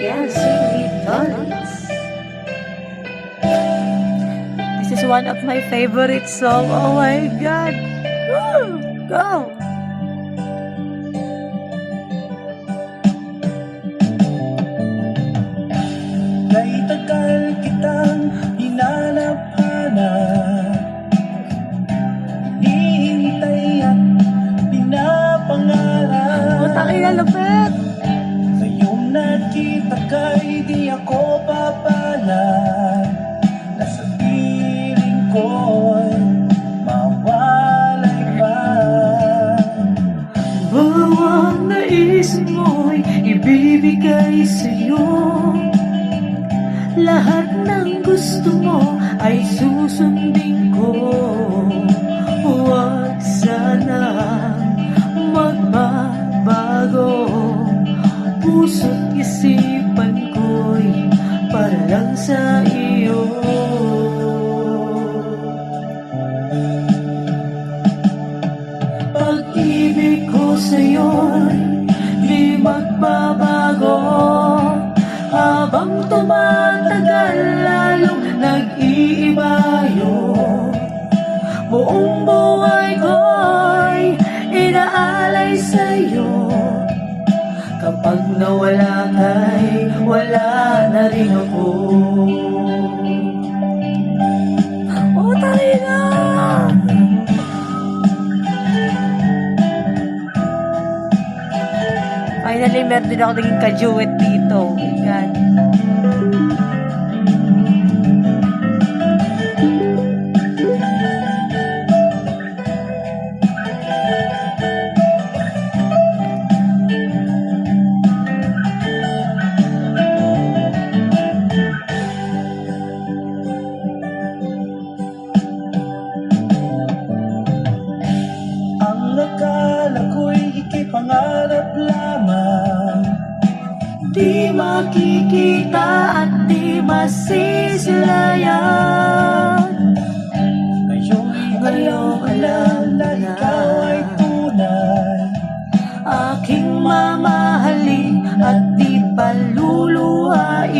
dancing with dolls. This is one of my favorite songs. Oh my God! Woo! Go! Naitagal kitang hinanap-hanap, hinihintay at pinapangarap. Utang ina, lupit! Ngayong nakita ka'y di ako papalag, na sa piling ko'y mawalay pa. Bawat naisip mo'y ibibigay sa'yo. Lahat ng gusto mo ay susundin ko. Huwag sanang magbabago. Puso't isipan ko'y para lang sa iyo. Pag-ibig ko sa'yo'y di magbabago. Habang tumatagal, lalong nag-iiba yun. Buong buhay ko'y inaalay sa'yo. Kapag nawala ka'y wala na rin ako. Oh, tayo na! Finally, meron din ako naging ka-duet dito. Oh my God. Ang akala ko'y ikipangarap lamang, Di makikita at di masisilayan. ngayong alam na ikaw ay tunay. Aking mamahalin at di paluluhain.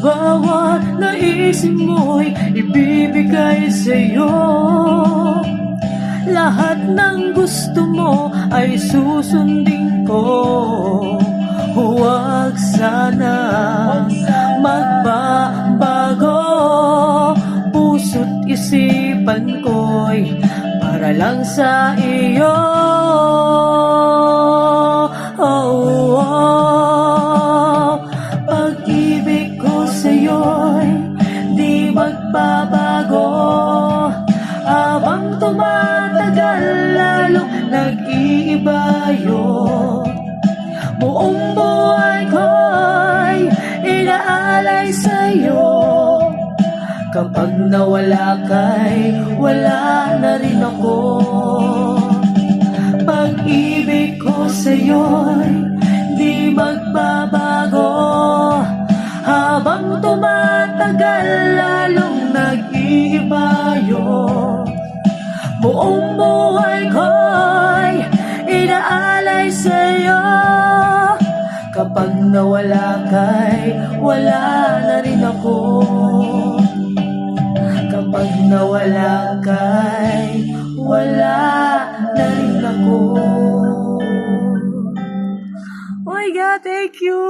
Bawat naisip mo'y ibibigay sa'yo. Lahat ng gusto mo ay susundin ko. Huwag sana magbabago. Puso't isipan ko'y para lang sa iyo. Pag-ibig ko sa'yo'y di magbabago. Habang tumatagal, lalong nag-iiba yun. Buong buhay ko'y inaalay sa'yo. Kapag nawala ka'y wala na rin ako. Pag-ibig ko sa'yo'y di magbabago. Habang tumatagal, lalong nag-iiba yun. Buong buhay ko'y inaalay sa'yo. Kapag nawala ka'y wala na rin ako. Kapag nawala ka'y wala na rin ako. Oh my God, thank you!